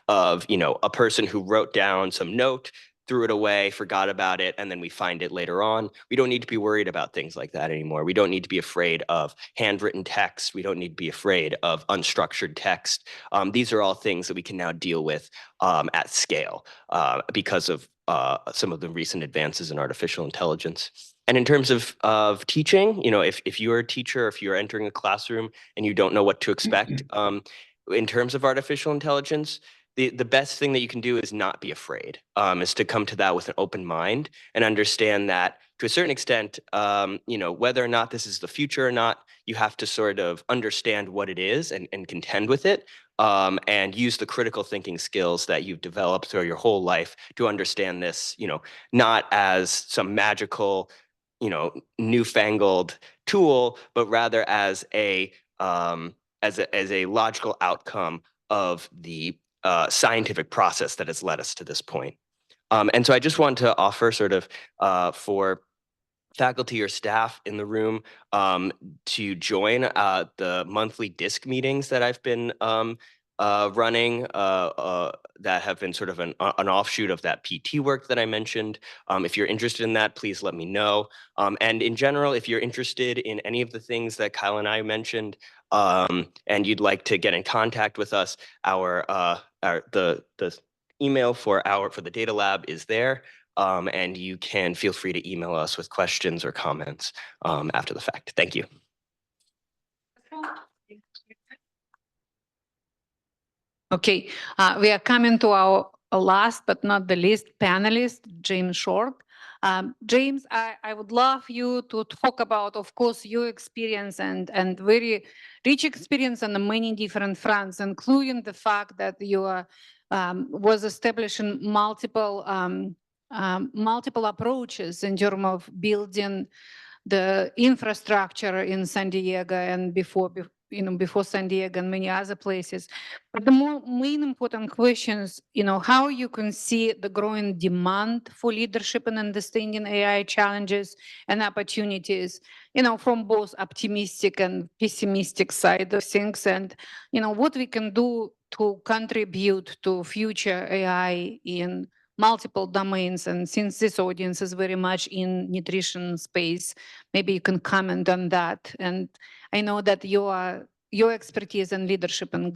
of a person who wrote down some note, threw it away, forgot about it, and then we find it later on. We don't need to be worried about things like that anymore. We don't need to be afraid of handwritten text. We don't need to be afraid of unstructured text. These are all things that we can now deal with at scale because of some of the recent advances in artificial intelligence. And in terms of teaching, if you're a teacher, if you're entering a classroom and you don't know what to expect, in terms of artificial intelligence, the best thing that you can do is not be afraid, is to come to that with an open mind and understand that to a certain extent, whether or not this is the future or not, you have to sort of understand what it is and contend with it, and use the critical thinking skills that you've developed through your whole life to understand this, not as some magical, newfangled tool, but rather as a logical outcome of the scientific process that has led us to this point. And so I just want to offer sort of for faculty or staff in the room to join the monthly DISC meetings that I've been running that have been sort of an offshoot of that PT work that I mentioned. If you're interested in that, please let me know. And in general, if you're interested in any of the things that Kyle and I mentioned, and you'd like to get in contact with us, the email for the data lab is there. and you can feel free to email us with questions or comments after the fact. Thank you. Okay, we are coming to our last but not the least panelist, James Short. James, I would love you to talk about, of course, your experience and very rich experience on the many different fronts, including the fact that you was establishing multiple multiple approaches in terms of building the infrastructure in San Diego and before San Diego and many other places. But the main important questions, how you can see the growing demand for leadership and understanding AI challenges and opportunities, from both optimistic and pessimistic side of things, and what we can do to contribute to future AI in multiple domains. And since this audience is very much in nutrition space, maybe you can comment on that. And I know that your expertise in leadership and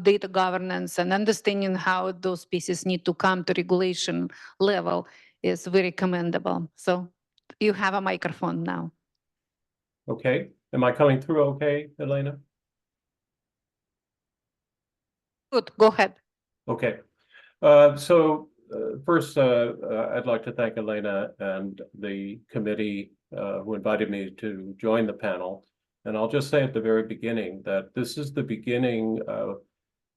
data governance and understanding how those pieces need to come to regulation level is very commendable. So you have a microphone now. Okay, am I coming through okay, Elena? Good, go ahead. Okay, first, I'd like to thank Elena and the committee who invited me to join the panel. And I'll just say at the very beginning that this is the beginning of,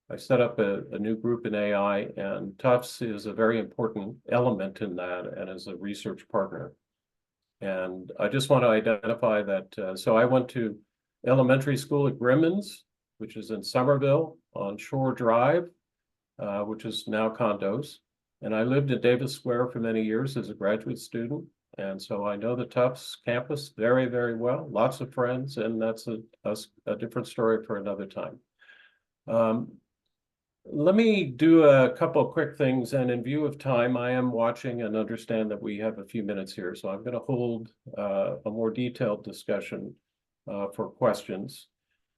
I set up a new group in AI, and Tufts is a very important element in that and is a research partner. And I just want to identify that, so I went to elementary school at Grimmins, which is in Somerville on Shore Drive, which is now condos. And I lived in Davis Square for many years as a graduate student. And so I know the Tufts campus very, very well, lots of friends, and that's a different story for another time. Let me do a couple of quick things, and in view of time, I am watching and understand that we have a few minutes here, so I'm going to hold a more detailed discussion for questions.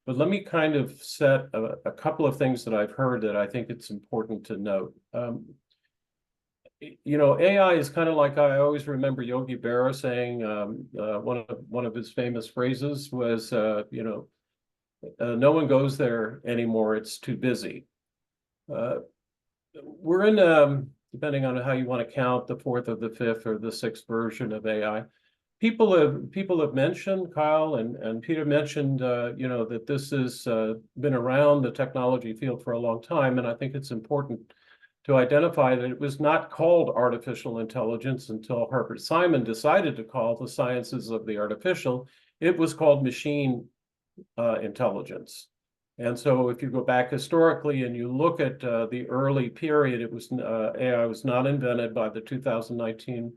But let me kind of set a couple of things that I've heard that I think it's important to note. AI is kind of like, I always remember Yogi Berra saying, one of his famous phrases was, no one goes there anymore, it's too busy. We're in, depending on how you want to count, the fourth or the fifth or the sixth version of AI. People have mentioned, Kyle and Peter mentioned, that this has been around the technology field for a long time, and I think it's important to identify that it was not called artificial intelligence until Herbert Simon decided to call the sciences of the artificial. It was called machine intelligence. And so if you go back historically and you look at the early period, it was AI was not invented by the 2019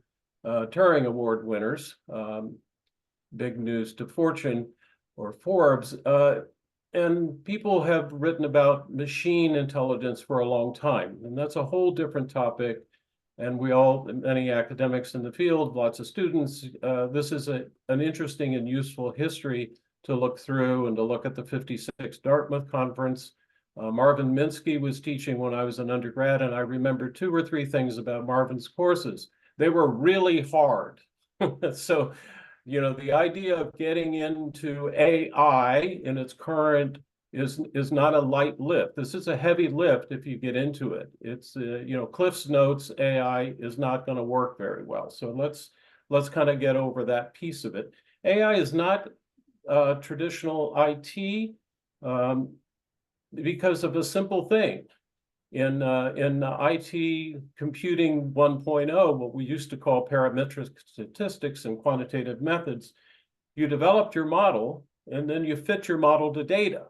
Turing Award winners. Big news to Fortune or Forbes. And people have written about machine intelligence for a long time, and that's a whole different topic. And many academics in the field, lots of students, this is an interesting and useful history to look through and to look at the 56 Dartmouth conference. Marvin Minsky was teaching when I was an undergrad, and I remember 2 or 3 things about Marvin's courses. They were really hard. So, the idea of getting into AI in its current is not a light lift. This is a heavy lift if you get into it. It's, Cliff's Notes AI is not going to work very well. So let's kind of get over that piece of it. AI is not traditional IT because of a simple thing. In IT computing 1.0, what we used to call parametric statistics and quantitative methods, you developed your model and then you fit your model to data.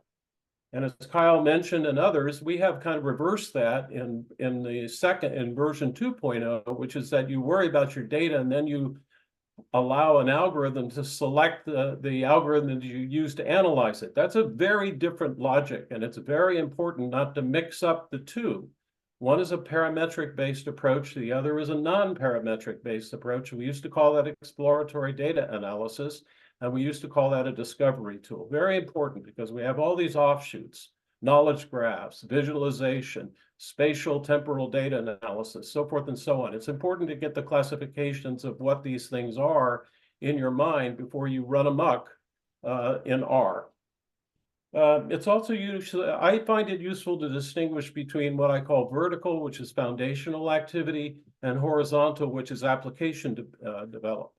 And as Kyle mentioned and others, we have kind of reversed that in version 2.0, which is that you worry about your data and then you allow an algorithm to select the algorithm that you use to analyze it. That's a very different logic, and it's very important not to mix up the two. One is a parametric-based approach, the other is a non-parametric-based approach. We used to call that exploratory data analysis, and we used to call that a discovery tool. Very important because we have all these offshoots. knowledge graphs, visualization, spatial temporal data analysis, so forth and so on. It's important to get the classifications of what these things are in your mind before you run amok in R. It's also useful, I find it useful to distinguish between what I call vertical, which is foundational activity, and horizontal, which is application development.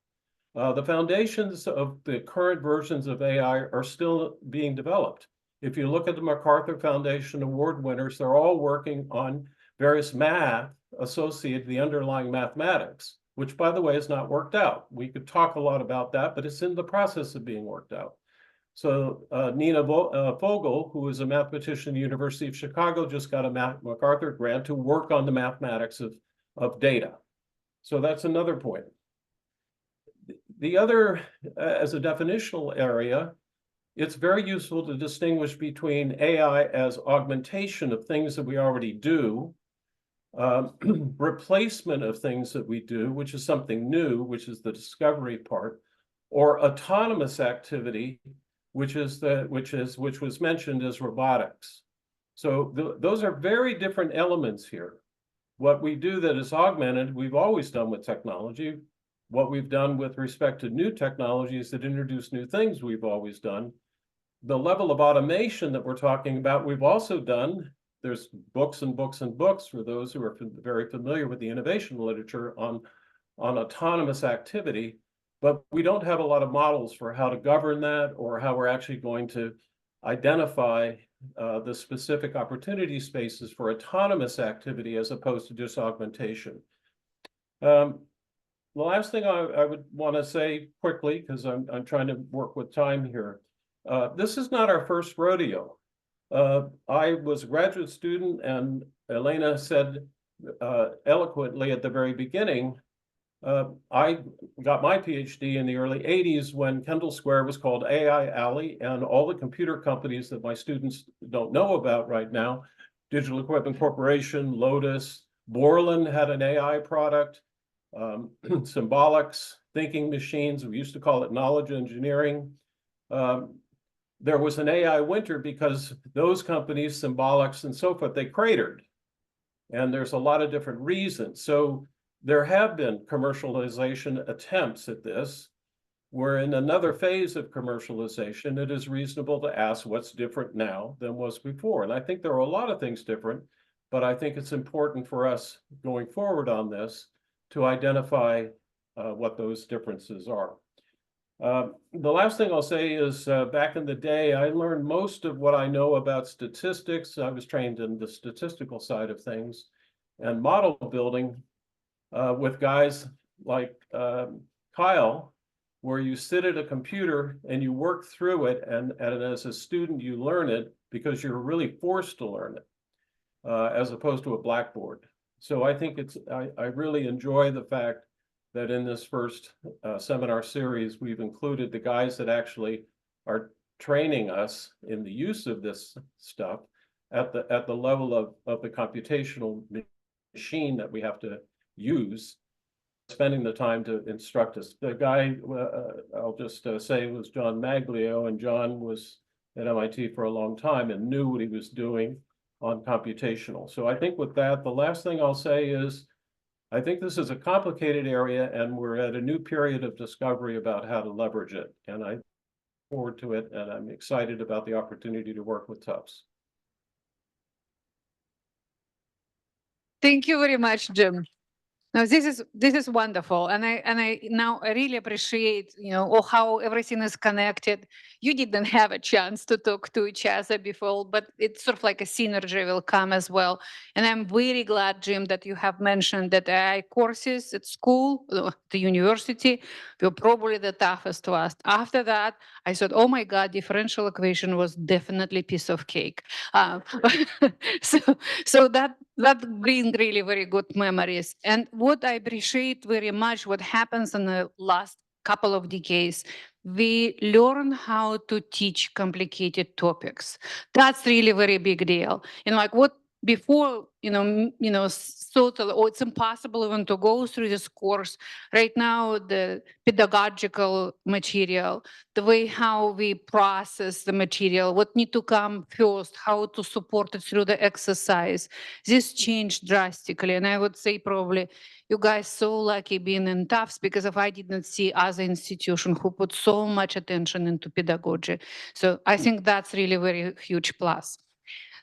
The foundations of the current versions of AI are still being developed. If you look at the MacArthur Foundation Award winners, they're all working on various math associated with the underlying mathematics, which, by the way, is not worked out. We could talk a lot about that, but it's in the process of being worked out. So Nina Vogel, who is a mathematician at the University of Chicago, just got a MacArthur grant to work on the mathematics of data. So that's another point. The other, as a definitional area, it's very useful to distinguish between AI as augmentation of things that we already do, replacement of things that we do, which is something new, which is the discovery part, or autonomous activity, which was mentioned as robotics. So those are very different elements here. What we do that is augmented, we've always done with technology. What we've done with respect to new technologies that introduce new things, we've always done. The level of automation that we're talking about, we've also done. There's books and books and books for those who are very familiar with the innovation literature on autonomous activity. But we don't have a lot of models for how to govern that or how we're actually going to identify the specific opportunity spaces for autonomous activity as opposed to just augmentation. The last thing I would want to say quickly, because I'm trying to work with time here, this is not our first rodeo. I was a graduate student, and Elena said eloquently at the very beginning, I got my PhD in the early 80s when Kendall Square was called AI Alley, and all the computer companies that my students don't know about right now, Digital Equipment Corporation, Lotus, Borland had an AI product, Symbolics, Thinking Machines, we used to call it knowledge engineering. There was an AI winter because those companies, Symbolics and so forth, they cratered. And there's a lot of different reasons. So there have been commercialization attempts at this. We're in another phase of commercialization. It is reasonable to ask what's different now than was before. And I think there are a lot of things different, but I think it's important for us going forward on this to identify what those differences are. The last thing I'll say is back in the day, I learned most of what I know about statistics. I was trained in the statistical side of things and model building with guys like Kyle, where you sit at a computer and you work through it, and as a student you learn it because you're really forced to learn it, as opposed to a blackboard. So I think I really enjoy the fact that in this first seminar series, we've included the guys that actually are training us in the use of this stuff at the level of the computational machine that we have to use, spending the time to instruct us. The guy, I'll just say, was John Maglio, and John was at MIT for a long time and knew what he was doing on computational. So I think with that, the last thing I'll say is, I think this is a complicated area, and we're at a new period of discovery about how to leverage it. And I look forward to it, and I'm excited about the opportunity to work with Tufts. Thank you very much, Jim. No, this is wonderful, and I now I really appreciate how everything is connected. You didn't have a chance to talk to each other before, but it's sort of like a synergy will come as well. And I'm very glad, Jim, that you have mentioned that AI courses at school, the university, were probably the toughest to us. After that, I thought, oh my God, differential equation was definitely a piece of cake. So that brings really very good memories. And what I appreciate very much, what happens in the last couple of decades, we learn how to teach complicated topics. That's really very big deal. And like what before, total, or it's impossible even to go through this course. Right now, the pedagogical material, the way how we process the material, what need to come first, how to support it through the exercise, this changed drastically. And I would say probably you guys so lucky being in Tufts, because if I didn't see other institutions who put so much attention into pedagogy. So I think that's really very huge plus.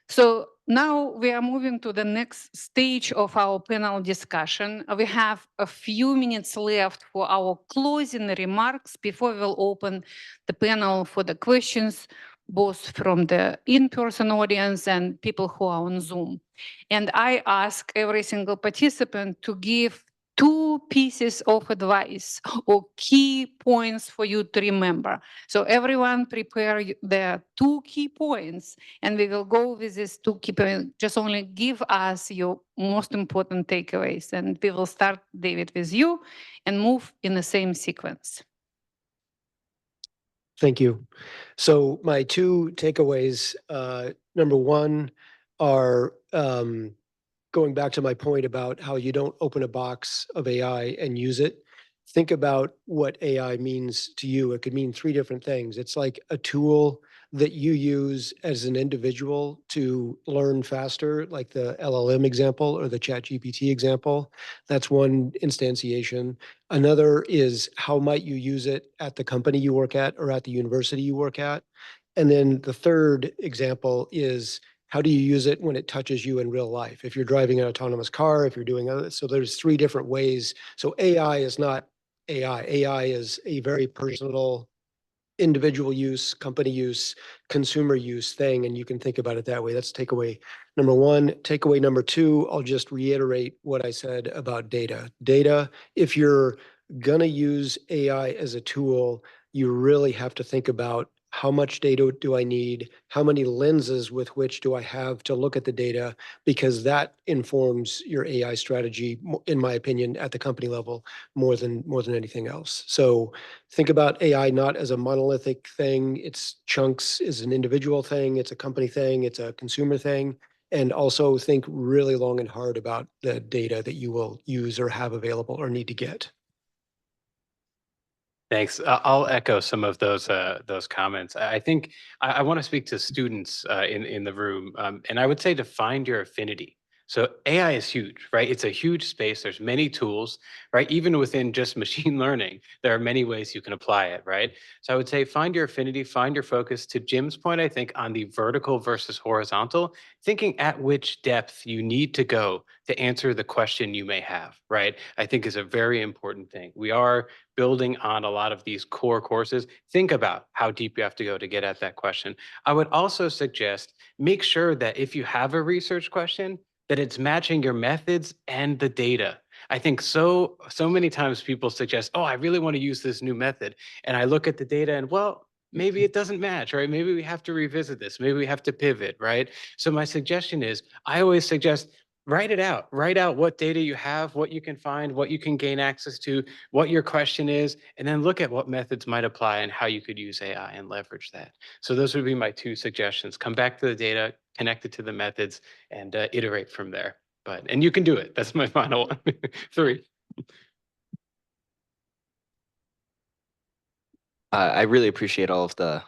So now we are moving to the next stage of our panel discussion. We have a few minutes left for our closing remarks before we'll open the panel for the questions, both from the in-person audience and people who are on Zoom. And I ask every single participant to give 2 pieces of advice or key points for you to remember. So everyone prepare their 2 key points, and we will go with these 2 key points. Just only give us your most important takeaways. And we will start, David, with you and move in the same sequence. Thank you. So my 2 takeaways, number 1 are going back to my point about how you don't open a box of AI and use it. Think about what AI means to you. It could mean 3 different things. It's like a tool that you use as an individual to learn faster, like the LLM example or the ChatGPT example. That's one instantiation. Another is how might you use it at the company you work at or at the university you work at. And then the third example is how do you use it when it touches you in real life? If you're driving an autonomous car, if you're doing other, so there's 3 different ways. So AI is not AI. AI is a very personal, individual use, company use, consumer use thing, and you can think about it that way. That's takeaway number 1. Takeaway number 2, I'll just reiterate what I said about data. Data, if you're gonna use AI as a tool, you really have to think about how much data do I need? How many lenses with which do I have to look at the data? Because that informs your AI strategy, in my opinion, at the company level, more than anything else. So think about AI not as a monolithic thing. It's chunks is an individual thing. It's a company thing. It's a consumer thing. And also think really long and hard about the data that you will use or have available or need to get. Thanks. I'll echo some of those comments. I think I want to speak to students in the room, and I would say to find your affinity. So AI is huge, right? It's a huge space. There's many tools, right? Even within just machine learning, there are many ways you can apply it, right? So I would say find your affinity, find your focus. To Jim's point, I think on the vertical versus horizontal, thinking at which depth you need to go to answer the question you may have, right? I think is a very important thing. We are building on a lot of these core courses. Think about how deep you have to go to get at that question. I would also suggest make sure that if you have a research question, that it's matching your methods and the data. I think so many times people suggest, oh, I really want to use this new method. And I look at the data and, well, maybe it doesn't match, right? Maybe we have to revisit this. Maybe we have to pivot, right? So my suggestion is, I always suggest write it out. Write out what data you have, what you can find, what you can gain access to, what your question is, and then look at what methods might apply and how you could use AI and leverage that. So those would be my 2 suggestions. Come back to the data, connect it to the methods, and iterate from there. And you can do it. That's my final one. 3. I really appreciate all of the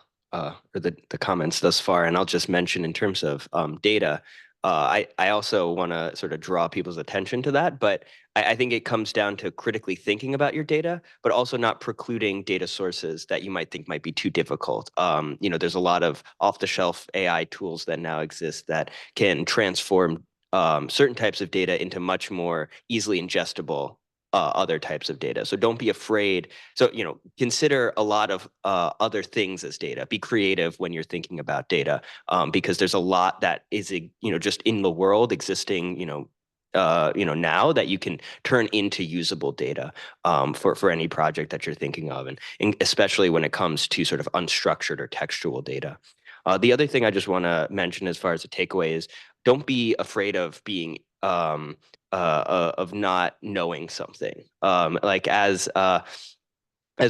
comments thus far, and I'll just mention in terms of data. I also want to sort of draw people's attention to that, but I think it comes down to critically thinking about your data, but also not precluding data sources that you might think might be too difficult. There's a lot of off-the-shelf AI tools that now exist that can transform certain types of data into much more easily ingestible other types of data. So don't be afraid. So, consider a lot of other things as data. Be creative when you're thinking about data, because there's a lot that is, just in the world existing, now that you can turn into usable data for any project that you're thinking of, and especially when it comes to sort of unstructured or textual data. The other thing I just want to mention as far as a takeaway is don't be afraid of being of not knowing something. Like as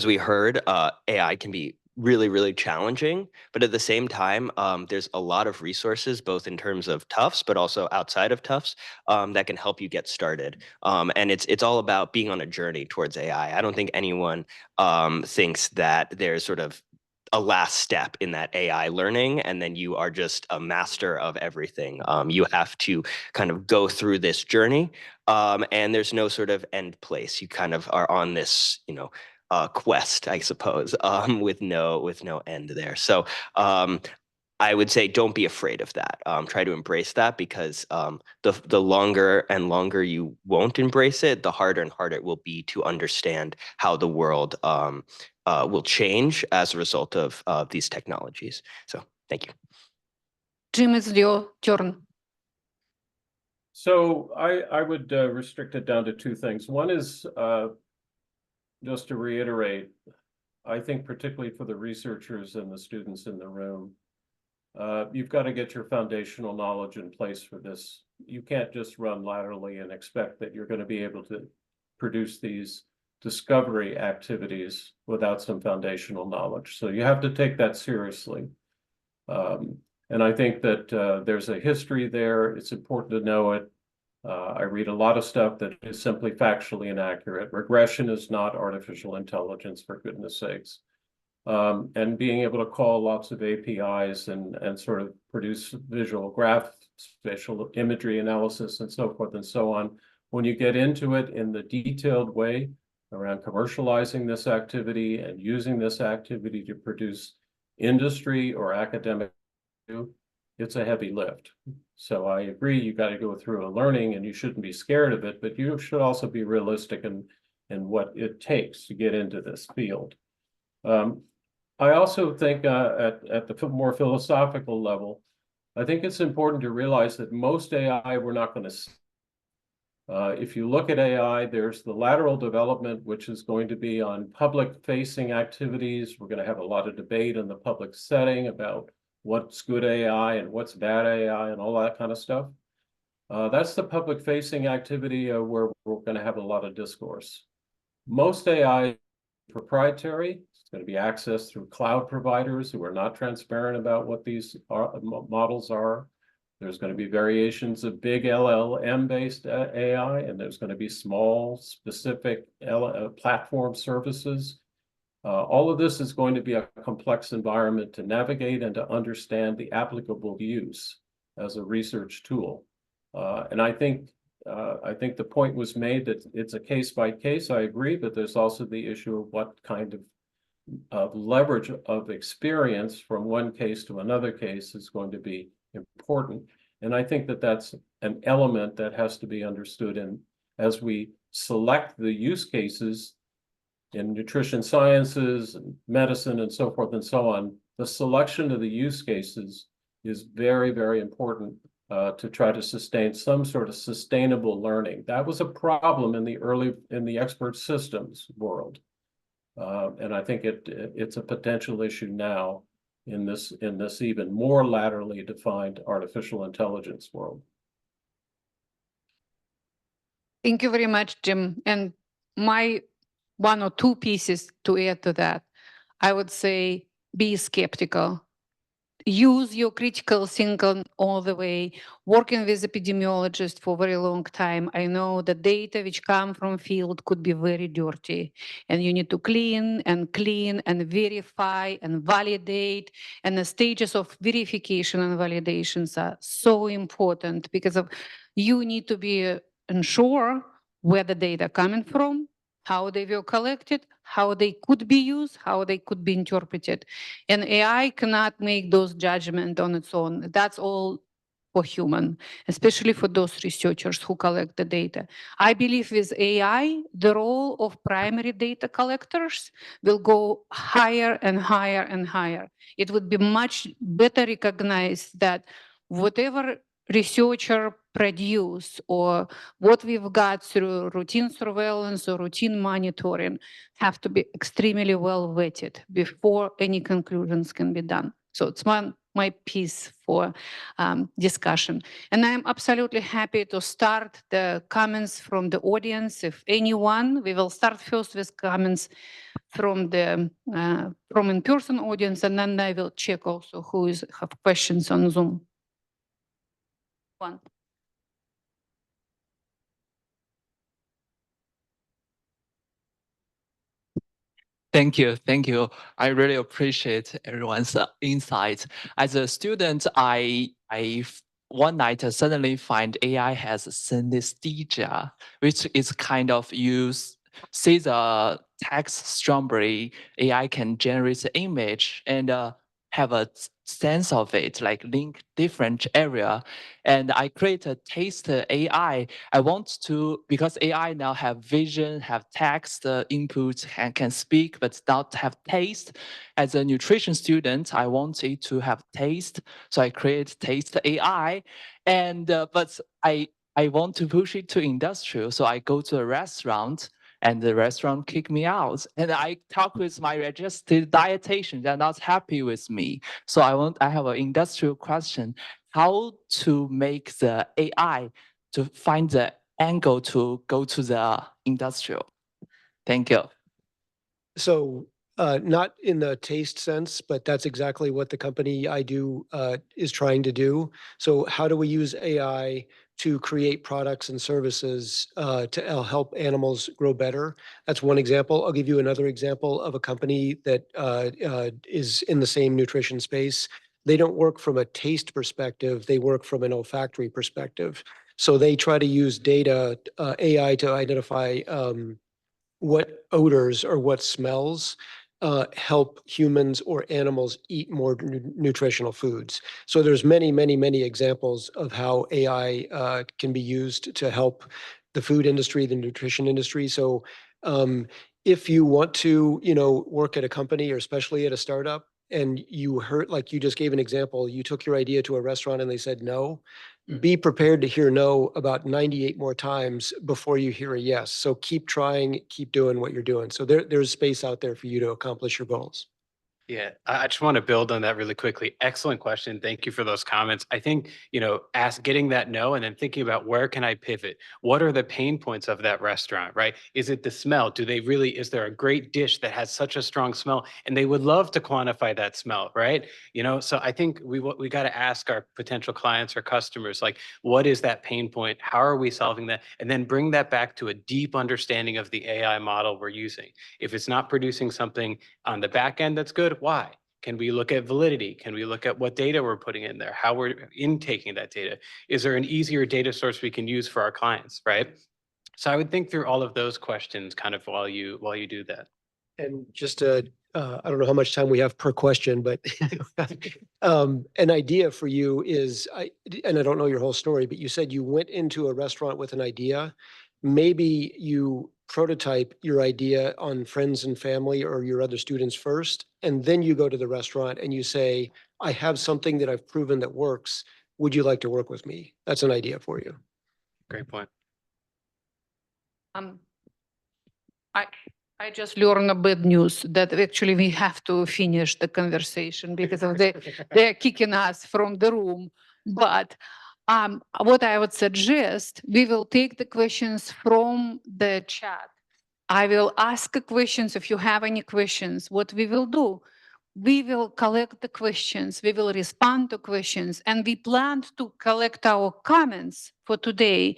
we heard, AI can be really, really challenging. But at the same time, there's a lot of resources, both in terms of Tufts, but also outside of Tufts, that can help you get started. And it's all about being on a journey towards AI. I don't think anyone thinks that there's sort of a last step in that AI learning, and then you are just a master of everything. You have to kind of go through this journey, and there's no sort of end place. You kind of are on this, quest, I suppose, with no end there. So I would say don't be afraid of that. Try to embrace that, because the longer and longer you won't embrace it, the harder and harder it will be to understand how the world will change as a result of these technologies. So thank you. Jim, it's your turn. So I would restrict it down to two things. One is just to reiterate, I think particularly for the researchers and the students in the room, you've got to get your foundational knowledge in place for this. You can't just run laterally and expect that you're going to be able to produce these discovery activities without some foundational knowledge. So you have to take that seriously. And I think that there's a history there. It's important to know it. I read a lot of stuff that is simply factually inaccurate. Regression is not artificial intelligence, for goodness sakes. And being able to call lots of APIs and sort of produce visual graph, spatial imagery analysis, and so forth and so on. When you get into it in the detailed way around commercializing this activity and using this activity to produce industry or academic, it's a heavy lift. So I agree, you got to go through a learning and you shouldn't be scared of it, but you should also be realistic in what it takes to get into this field. I also think at the more philosophical level, I think it's important to realize that most AI we're not going to see. If you look at AI, there's the lateral development, which is going to be on public-facing activities. We're going to have a lot of debate in the public setting about what's good AI and what's bad AI and all that kind of stuff. That's the public-facing activity where we're going to have a lot of discourse. Most AI is proprietary. It's going to be accessed through cloud providers who are not transparent about what these models are. There's going to be variations of big LLM-based AI, and there's going to be small, specific platform services. All of this is going to be a complex environment to navigate and to understand the applicable use as a research tool. And I think the point was made that it's a case by case. I agree, but there's also the issue of what kind of leverage of experience from one case to another case is going to be important. And I think that that's an element that has to be understood. And as we select the use cases in nutrition sciences and medicine and so forth and so on, the selection of the use cases is very, very important to try to sustain some sort of sustainable learning. That was a problem in the expert systems world. And I think it's a potential issue now in this even more laterally defined artificial intelligence world. Thank you very much, Jim. And my one or two pieces to add to that, I would say be skeptical. Use your critical thinking all the way. Working with epidemiologists for a very long time, I know the data which come from field could be very dirty, and you need to clean and verify and validate. And the stages of verification and validations are so important because of you need to be unsure where the data coming from, how they were collected, how they could be used, how they could be interpreted. And AI cannot make those judgments on its own. That's all for human, especially for those researchers who collect the data. I believe with AI, the role of primary data collectors will go higher and higher and higher. It would be much better recognized that whatever researcher produce or what we've got through routine surveillance or routine monitoring have to be extremely well vetted before any conclusions can be done. So it's one my piece for discussion. And I'm absolutely happy to start the comments from the audience. If anyone, we will start first with comments from the from in-person audience, and then I will check also who have questions on Zoom. One. Thank you. Thank you. I really appreciate everyone's insights. As a student, one night suddenly find AI has synesthesia, which is kind of see the text strongly, AI can generate the image and have a sense of it, like link different area. And I create a taste AI. I want to, because AI now have vision, have text input, and can speak, but not have taste. As a nutrition student, I want it to have taste. So I create taste AI. And, but I want to push it to industrial. So I go to a restaurant and the restaurant kick me out. And I talk with my registered dietitian, they're not happy with me. So I have an industrial question, how to make the AI to find the angle to go to the industrial. Thank you. So not in the taste sense, but that's exactly what the company I do is trying to do. So how do we use AI to create products and services to help animals grow better? That's one example. I'll give you another example of a company that is in the same nutrition space. They don't work from a taste perspective. They work from an olfactory perspective. So they try to use data, AI to identify what odors or what smells help humans or animals eat more nutritional foods. So there's many, many, many examples of how AI can be used to help the food industry, the nutrition industry. So if you want to, work at a company or especially at a startup, and you heard, like you just gave an example, you took your idea to a restaurant and they said no, be prepared to hear no about 98 more times before you hear a yes. So keep trying, keep doing what you're doing. So there's space out there for you to accomplish your goals. Yeah, I just want to build on that really quickly. Excellent question. Thank you for those comments. I think, getting that no and then thinking about where can I pivot? What are the pain points of that restaurant, right? Is it the smell? Is there a great dish that has such a strong smell and they would love to quantify that smell, right? So I think we got to ask our potential clients or customers, like, what is that pain point? How are we solving that? And then bring that back to a deep understanding of the AI model we're using. If it's not producing something on the back end that's good, why? Can we look at validity? Can we look at what data we're putting in there, how we're intaking that data? Is there an easier data source we can use for our clients, right? So I would think through all of those questions kind of while you do that. And just I don't know how much time we have per question, but an idea for you is, and I don't know your whole story, but you said you went into a restaurant with an idea. Maybe you prototype your idea on friends and family or your other students first, and then you go to the restaurant and you say, I have something that I've proven that works. Would you like to work with me? That's an idea for you. Great point. I just learned a bad news that actually we have to finish the conversation because of they're kicking us from the room. But what I would suggest, we will take the questions from the chat. I will ask questions if you have any questions. What we will do, we will collect the questions, we will respond to questions, and we plan to collect our comments for today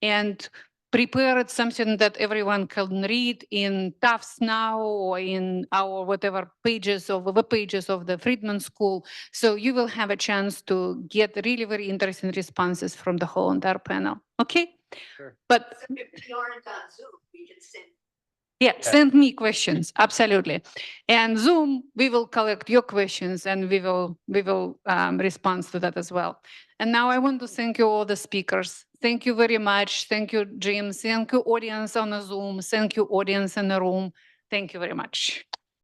and prepared something that everyone can read in Tufts now or in our whatever pages of web pages of the Friedman School. So you will have a chance to get really very interesting responses from the whole entire panel. Okay? Sure. But if you aren't on Zoom, we can send. yeah, send me questions, absolutely. And Zoom, we will collect your questions and we will respond to that as well. And now I want to thank you all the speakers. Thank you very much. Thank you, Jim. Thank you, audience on the Zoom. Thank you, audience in the room. Thank you very much.